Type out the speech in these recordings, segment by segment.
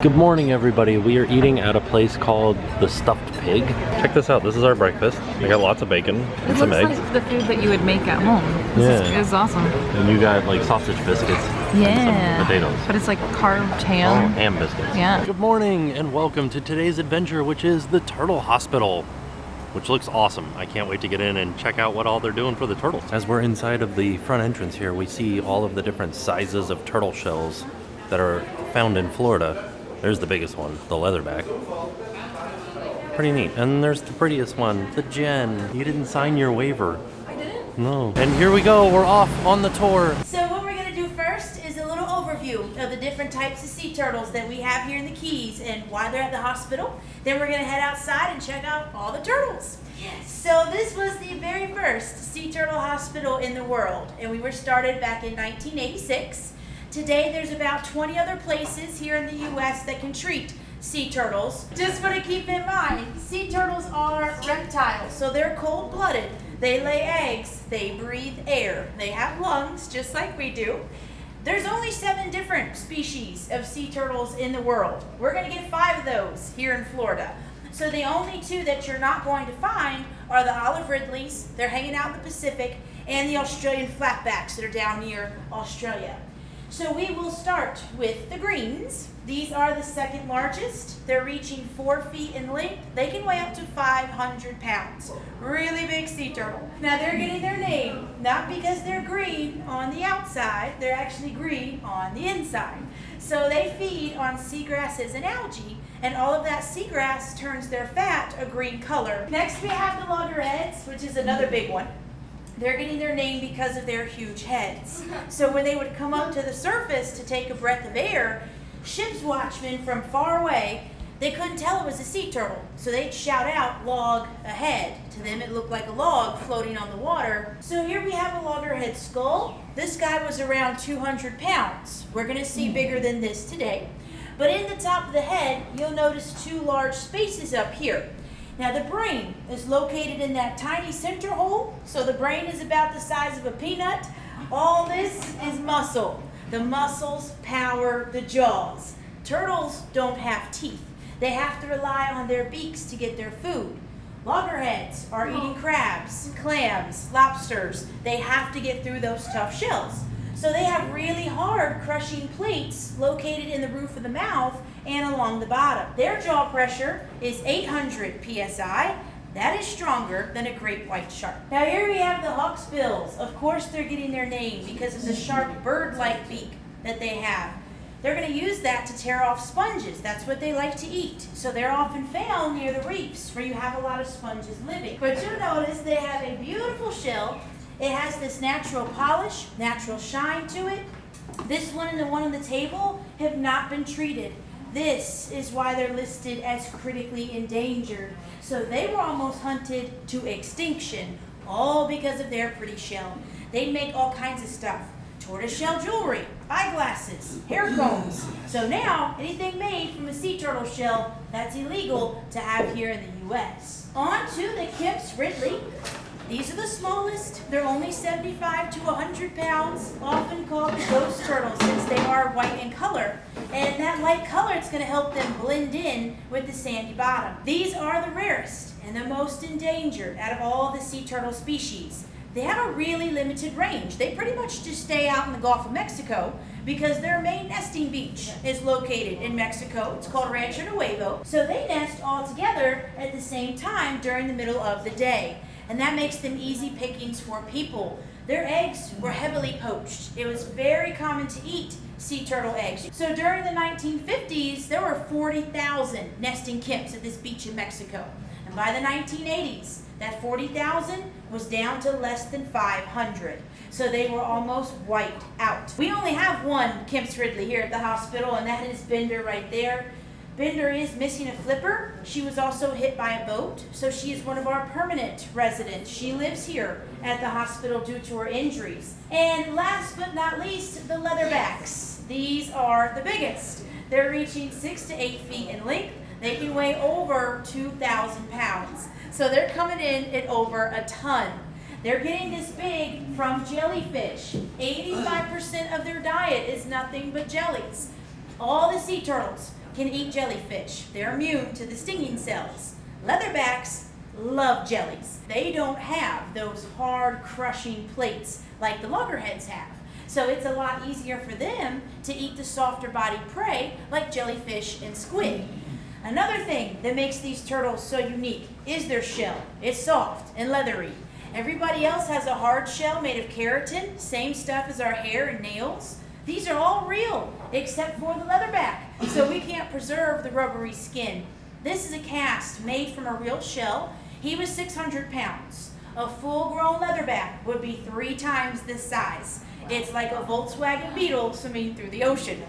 Good morning, everybody. We are eating at a place called The Stuffed Pig. Check this out. This is our breakfast. We got lots of bacon and some eggs. It looks like the food that you would make at home. This is awesome. And you got like sausage biscuits. Yeah. And some potatoes. But it's like carved ham. Oh, ham biscuits. Yeah. Good morning and welcome to today's adventure, which is the Turtle Hospital, which looks awesome. I can't wait to get in and check out what all they're doing for the turtles. As we're inside of the front entrance here, we see all of the different sizes of turtle shells that are found in Florida. There's the biggest one, the leatherback. Pretty neat. And there's the prettiest one, the Jen. You didn't sign your waiver. I didn't? No. And here we go, we're off on the tour. So what we're going to do first is a little overview of the different types of sea turtles that we have here in the Keys and why they're at the hospital. Then we're going to head outside and check out all the turtles. Yes. So this was the very first sea turtle hospital in the world, and we were started back in 1986. Today, there's about 20 other places here in the U.S. that can treat sea turtles. Just want to keep in mind, sea turtles are reptiles, so they're cold-blooded. They lay eggs, they breathe air, they have lungs just like we do. There's only 7 different species of sea turtles in the world. We're going to get 5 of those here in Florida. So the only 2 that you're not going to find are the olive ridleys, they're hanging out in the Pacific, and the Australian flatbacks that are down near Australia. So we will start with the greens. These are the second largest. They're reaching 4 feet in length. They can weigh up to 500 pounds. Really big sea turtle. Now they're getting their name, not because they're green on the outside, they're actually green on the inside. So they feed on seagrasses and algae, and all of that seagrass turns their fat a green color. Next we have the loggerheads, which is another big one. They're getting their name because of their huge heads. So when they would come up to the surface to take a breath of air, ship's watchmen from far away, they couldn't tell it was a sea turtle. So they'd shout out, "Log ahead." To them it looked like a log floating on the water. So here we have a loggerhead skull. This guy was around 200 pounds. We're gonna see bigger than this today. But in the top of the head, you'll notice 2 large spaces up here. Now the brain is located in that tiny center hole, so the brain is about the size of a peanut. All this is muscle. The muscles power the jaws. Turtles don't have teeth. They have to rely on their beaks to get their food. Loggerheads are eating crabs, clams, lobsters. They have to get through those tough shells. So they have really hard crushing plates located in the roof of the mouth and along the bottom. Their jaw pressure is 800 psi. That is stronger than a great white shark. Now here we have the Hawksbills. Of course they're getting their name because of the sharp bird-like beak that they have. They're going to use that to tear off sponges. That's what they like to eat. So they're often found near the reefs where you have a lot of sponges living. But you'll notice they have a beautiful shell. It has this natural polish, natural shine to it. This one and the one on the table have not been treated. This is why they're listed as critically endangered. So they were almost hunted to extinction, all because of their pretty shell. They make all kinds of stuff. Tortoiseshell jewelry, eyeglasses, hair combs. So now, anything made from a sea turtle shell, that's illegal to have here in the U.S. On to the Kemp's Ridley. These are the smallest. They're only 75 to 100 pounds, often called the ghost turtle since they are white in color. And that light color, it's going to help them blend in with the sandy bottom. These are the rarest and the most endangered out of all the sea turtle species. They have a really limited range. They pretty much just stay out in the Gulf of Mexico because their main nesting beach is located in Mexico. It's called Rancho Nuevo. So they nest all together at the same time during the middle of the day. And that makes them easy pickings for people. Their eggs were heavily poached. It was very common to eat sea turtle eggs. So during the 1950s, there were 40,000 nesting Kemps at this beach in Mexico. And by the 1980s, that 40,000 was down to less than 500. So they were almost wiped out. We only have one Kemp's Ridley here at the hospital, and that is Bender right there. Bender is missing a flipper. She was also hit by a boat, so she is one of our permanent residents. She lives here at the hospital due to her injuries. And last but not least, the leatherbacks. These are the biggest. They're reaching 6 to 8 feet in length. They can weigh over 2,000 pounds. So they're coming in at over a ton. They're getting this big from jellyfish. 85% of their diet is nothing but jellies. All the sea turtles can eat jellyfish. They're immune to the stinging cells. Leatherbacks love jellies. They don't have those hard crushing plates like the loggerheads have. So it's a lot easier for them to eat the softer bodied prey like jellyfish and squid. Another thing that makes these turtles so unique is their shell. It's soft and leathery. Everybody else has a hard shell made of keratin, same stuff as our hair and nails. These are all real, except for the leatherback, so we can't preserve the rubbery skin. This is a cast made from a real shell. He was 600 pounds. A full-grown leatherback would be 3 times this size. It's like a Volkswagen Beetle swimming through the ocean.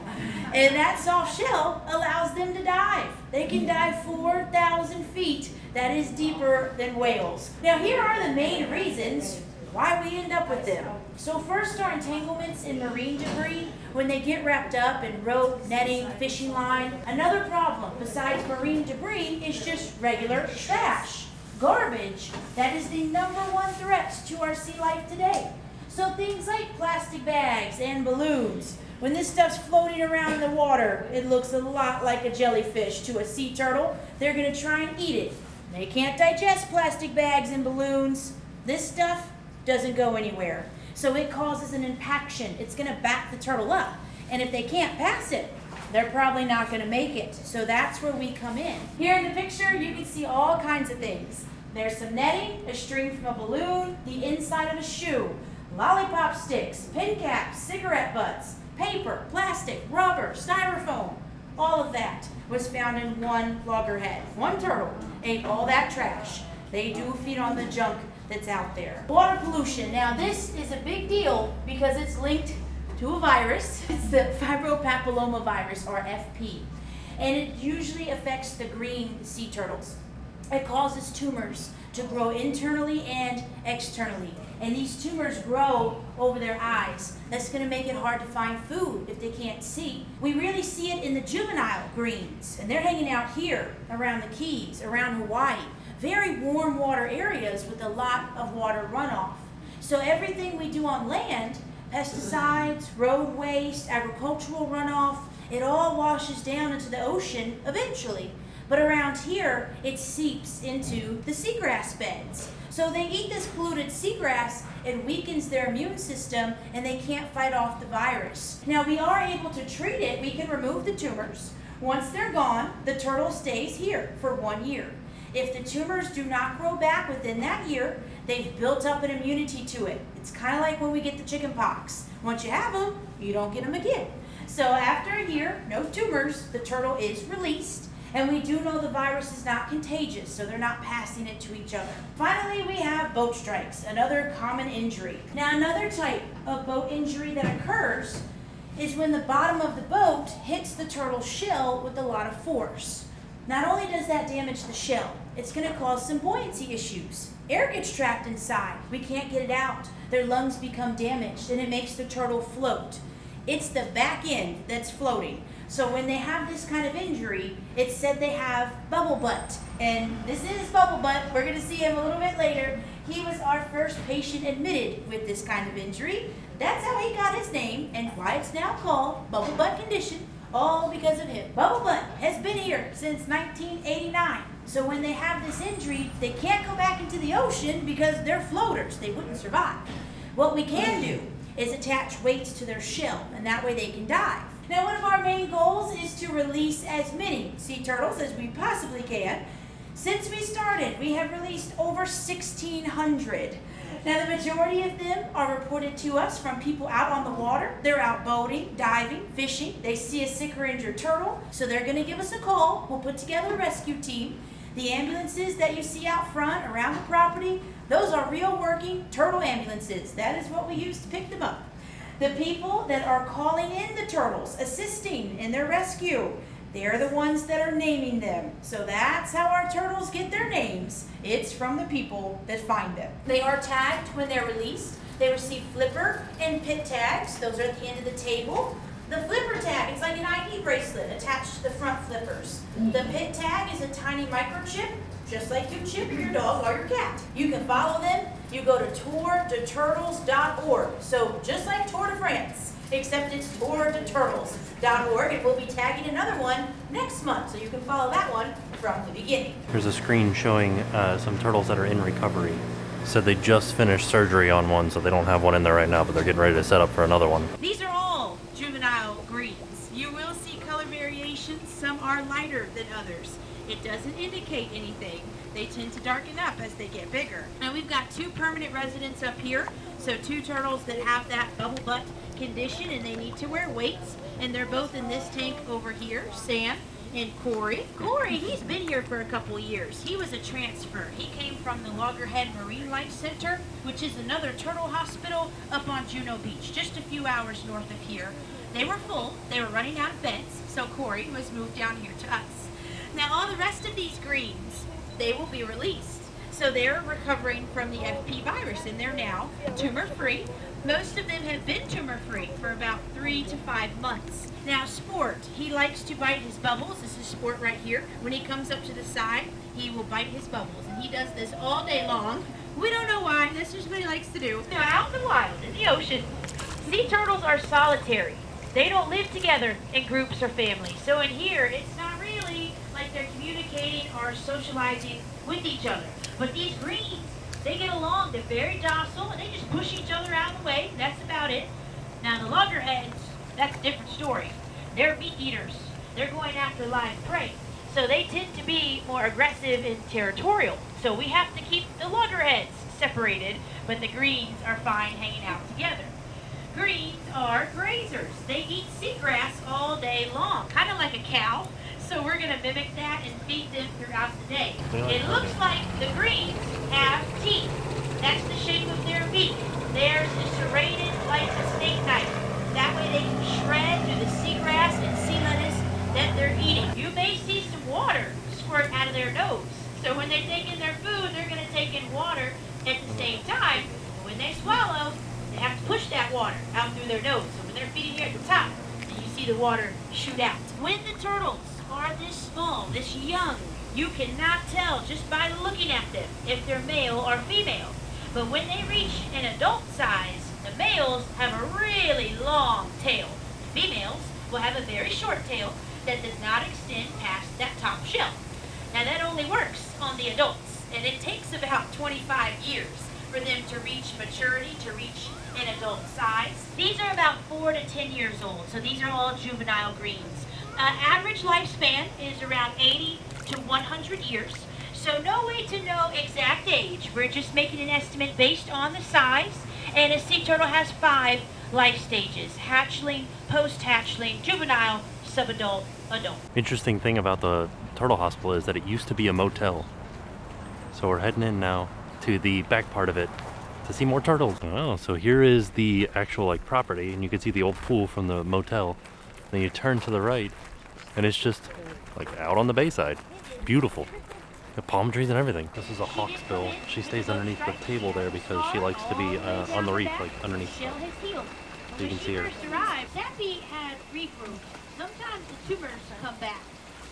And that soft shell allows them to dive. They can dive 4,000 feet. That is deeper than whales. Now here are the main reasons why we end up with them. So first are entanglements in marine debris when they get wrapped up in rope, netting, fishing line. Another problem besides marine debris is just regular trash. Garbage, that is the #1 threat to our sea life today. So things like plastic bags and balloons. When this stuff's floating around in the water, it looks a lot like a jellyfish to a sea turtle. They're gonna try and eat it. They can't digest plastic bags and balloons. This stuff doesn't go anywhere. So it causes an impaction. It's gonna back the turtle up. And if they can't pass it, they're probably not gonna make it. So that's where we come in. Here in the picture, you can see all kinds of things. There's some netting, a string from a balloon, the inside of a shoe, lollipop sticks, pin caps, cigarette butts, paper, plastic, rubber, styrofoam. All of that was found in one loggerhead. One turtle ate all that trash. They do feed on the junk that's out there. Water pollution. Now this is a big deal because it's linked to a virus. It's the fibropapillomavirus, or FP. And it usually affects the green sea turtles. It causes tumors to grow internally and externally. And these tumors grow over their eyes. That's going to make it hard to find food if they can't see. We really see it in the juvenile greens. And they're hanging out here around the Keys, around Hawaii. Very warm water areas with a lot of water runoff. So everything we do on land, pesticides, road waste, agricultural runoff, it all washes down into the ocean eventually. But around here, it seeps into the seagrass beds. So they eat this polluted seagrass, it weakens their immune system, and they can't fight off the virus. Now we are able to treat it. We can remove the tumors. Once they're gone, the turtle stays here for 1 year. If the tumors do not grow back within that year, they've built up an immunity to it. It's kind of like when we get the chicken pox. Once you have them, you don't get them again. So after a year, no tumors, the turtle is released. And we do know the virus is not contagious, so they're not passing it to each other. Finally, we have boat strikes, another common injury. Now, another type of boat injury that occurs is when the bottom of the boat hits the turtle's shell with a lot of force. Not only does that damage the shell, it's going to cause some buoyancy issues. Air gets trapped inside. We can't get it out. Their lungs become damaged, and it makes the turtle float. It's the back end that's floating. So when they have this kind of injury, it's said they have bubble butt. And this is bubble butt. We're going to see him a little bit later. He was our first patient admitted with this kind of injury. That's how he got his name and why it's now called bubble butt condition, all because of him. Bubble butt has been here since 1989. So when they have this injury, they can't go back into the ocean because they're floaters. They wouldn't survive. What we can do is attach weights to their shell, and that way they can dive. Now, one of our main goals is to release as many sea turtles as we possibly can. Since we started, we have released over 1,600. Now, the majority of them are reported to us from people out on the water. They're out boating, diving, fishing. They see a sick or injured turtle, so they're going to give us a call. We'll put together a rescue team. The ambulances that you see out front around the property, those are real working turtle ambulances. That is what we use to pick them up. The people that are calling in the turtles, assisting in their rescue, they're the ones that are naming them. So that's how our turtles get their names. It's from the people that find them. They are tagged when they're released. They receive flipper and pit tags. Those are at the end of the table. The flipper tag, it's like an ID bracelet attached to the front flippers. The pit tag is a tiny microchip, just like you chip your dog or your cat. You can follow them. You go to tour2turtles.org. So just like Tour de France, except it's tourtoturtles.org, and we'll be tagging another one next month, so you can follow that one from the beginning. Here's a screen showing some turtles that are in recovery. Said they just finished surgery on one, so they don't have one in there right now, but they're getting ready to set up for another one. These are all juvenile greens. You will see color variations. Some are lighter than others. It doesn't indicate anything. They tend to darken up as they get bigger. Now we've got 2 permanent residents up here. So 2 turtles that have that bubble butt condition and they need to wear weights. And they're both in this tank over here, Sam and Corey. Corey, he's been here for a couple years. He was a transfer. He came from the Loggerhead Marine Life Center, which is another turtle hospital up on Juno Beach, just a few hours north of here. They were full. They were running out of beds. So Corey was moved down here to us. Now all the rest of these greens, they will be released. So they're recovering from the FP virus and they're now tumor-free. Most of them have been tumor-free for about 3 to 5 months. Now Sport, he likes to bite his bubbles. This is Sport right here. When he comes up to the side, he will bite his bubbles. And he does this all day long. We don't know why, that's just what he likes to do. Now out in the wild, in the ocean, sea turtles are solitary. They don't live together in groups or families. So in here, it's not really like they're communicating or socializing with each other. But these greens, they get along. They're very docile, and they just push each other out of the way. That's about it. Now, the loggerheads, that's a different story. They're meat eaters. They're going after live prey. So they tend to be more aggressive and territorial. So we have to keep the loggerheads separated, but the greens are fine hanging out together. Greens are grazers. They eat seagrass all day long, kind of like a cow. So we're going to mimic that and feed them throughout the day. It looks like the greens have teeth. That's the shape of their beak. Theirs is serrated like a steak knife. That way they can shred through the seagrass and sea lettuce that they're eating. You may see some water squirt out of their nose. So when they take in their food, they're going to take in water at the same time. When they swallow, they have to push that water out through their nose. So when they're feeding here at the top, then you see the water shoot out. When the turtles are this small, this young, you cannot tell just by looking at them if they're male or female. But when they reach an adult size, the males have a really long tail. The females will have a very short tail that does not extend past that top shell. Now that only works on the adults, and it takes about 25 years for them to reach maturity, to reach an adult size. These are about 4 to 10 years old, so these are all juvenile greens. Average lifespan is around 80 to 100 years, so no way to know exact age. We're just making an estimate based on the size, and a sea turtle has 5 life stages: hatchling, post-hatchling, juvenile, subadult, adult. Interesting thing about the turtle hospital is that it used to be a motel. So we're heading in now to the back part of it to see more turtles. Oh, so here is the actual property, and you can see the old pool from the motel. Then you turn to the right, and it's just out on the bayside. Beautiful. The palm trees and everything. This is a Hawksbill. She stays underneath the table there because she likes to be on the reef, underneath. So you can see her. Sappy had reef roots. Sometimes the tumors come back.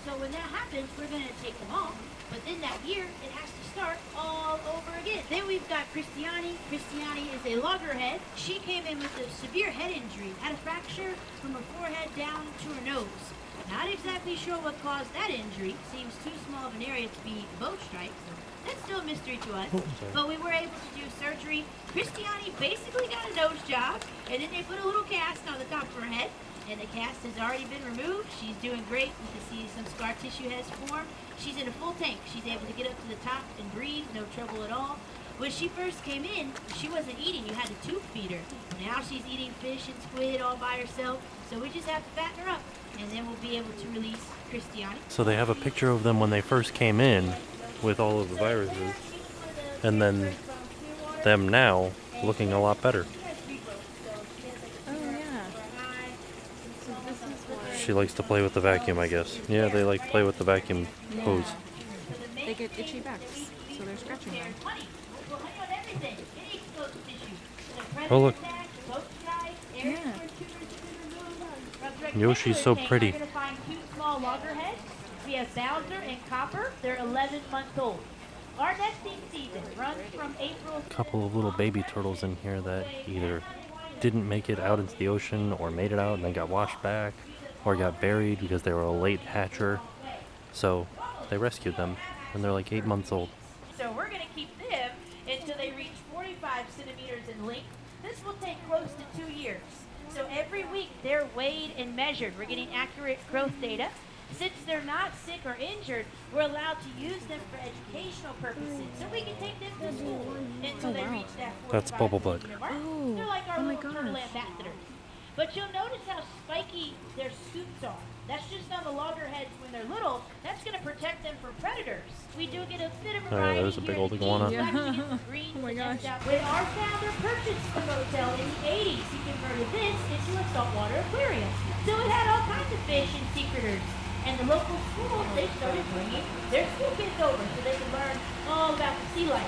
So when that happens, we're going to take them off. But then that year, it has to start all over again. Then we've got Christiani. Christiani is a loggerhead. She came in with a severe head injury, had a fracture from her forehead down to her nose. Not exactly sure what caused that injury. Seems too small of an area to be a boat strike, so that's still a mystery to us. But we were able to do surgery. Christiani basically got a nose job, and then they put a little cast on the top of her head, and the cast has already been removed. She's doing great. You can see some scar tissue has formed. She's in a full tank. She's able to get up to the top and breathe, no trouble at all. When she first came in, she wasn't eating. You had to tube feed her. Now she's eating fish and squid all by herself. So we just have to fatten her up, and then we'll be able to release Christiani. So they have a picture of them when they first came in with all of the viruses, and then them now looking a lot better. Oh, yeah. So this is why She likes to play with the vacuum, I guess. Yeah, they like to play with the vacuum hose. they get itchy backs, so they're scratching them. Oh, look. Yeah. Yoshi's so pretty. We're going to find 2 small loggerheads. We have Bowser and Copper. They're 11 months old. Our nesting season runs from April. A couple of little baby turtles in here that either didn't make it out into the ocean or made it out and then got washed back or got buried because they were a late hatcher. So they rescued them and they're like 8 months old. So we're going to keep them until they reach 45 centimeters in length. This will take close to 2 years. So every week they're weighed and measured. We're getting accurate growth data. Since they're not sick or injured, we're allowed to use them for educational purposes. So we can take them to school until they reach that 45 That's bubble butt. centimeter mark. They're like our little turtle ambassadors. But you'll notice how spiky their scoops are. That's just on the loggerheads when they're little. That's going to protect them from predators. We do get a bit of variety. There's a big old iguana. Oh my gosh. When our founder purchased the motel in the 80s, he converted this into a saltwater aquarium. So it had all kinds of fish and sea critters. And the local schools, they started bringing their school kids over so they could learn all about the sea life.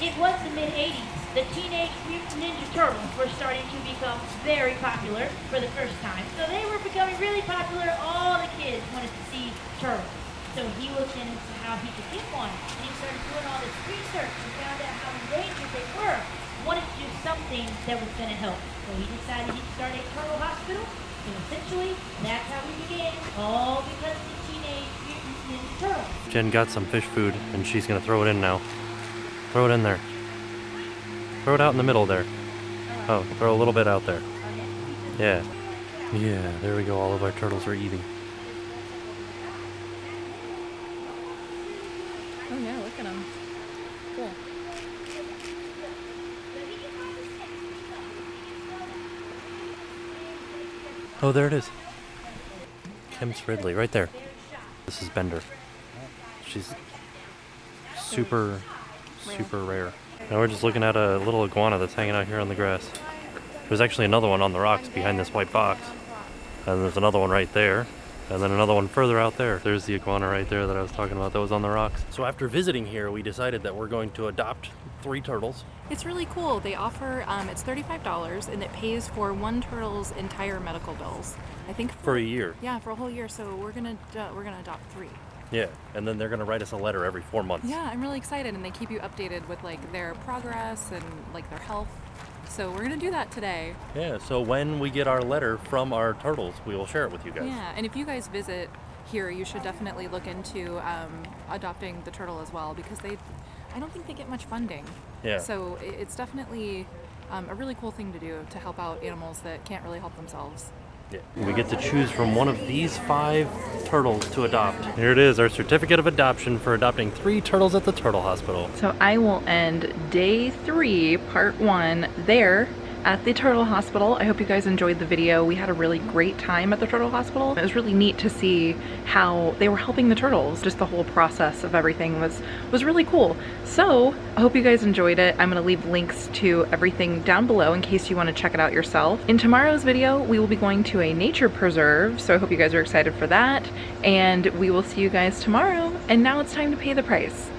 It was the mid-80s. The Teenage Mutant Ninja Turtles were starting to become very popular for the first time. So they were becoming really popular. All the kids wanted to see turtles. So he looked into how he could get one. And he started doing all this research and found out how endangered they were. Wanted to do something that was going to help. So he decided he'd start a turtle hospital. And essentially, that's how we began. All because of the Teenage Mutant Ninja Turtles. Jen got some fish food and she's gonna throw it in now. Throw it in there. Throw it out in the middle there. Oh, throw a little bit out there. Yeah. Yeah, there we go. All of our turtles are eating. Oh yeah, look at them. Cool. Oh, there it is. Kemp's Ridley, right there. This is Bender. She's super rare. Now we're just looking at a little iguana that's hanging out here on the grass. There's actually another one on the rocks behind this white box. And there's another one right there. And then another one further out there. There's the iguana right there that I was talking about that was on the rocks. So after visiting here, we decided that we're going to adopt 3 turtles. It's really cool. They offer, it's $35 and it pays for one turtle's entire medical bills. I think For a year. Yeah, for a whole year. So we're gonna adopt 3. Yeah, and then they're going to write us a letter every 4 months. Yeah, I'm really excited, and they keep you updated with like their progress and like their health. So we're gonna do that today. Yeah, so when we get our letter from our turtles, we will share it with you guys. Yeah, and if you guys visit here, you should definitely look into adopting the turtle as well, because I don't think they get much funding. Yeah. So it's definitely a really cool thing to do to help out animals that can't really help themselves. Yeah. We get to choose from one of these 5 turtles to adopt. Here it is, our certificate of adoption for adopting 3 turtles at the Turtle Hospital. So I will end day 3, part 1, there at the Turtle Hospital. I hope you guys enjoyed the video. We had a really great time at the Turtle Hospital. It was really neat to see how they were helping the turtles. Just the whole process of everything was really cool. So I hope you guys enjoyed it. I'm gonna leave links to everything down below in case you wanna check it out yourself. In tomorrow's video, we will be going to a nature preserve, so I hope you guys are excited for that. And we will see you guys tomorrow. And now it's time to pay the price.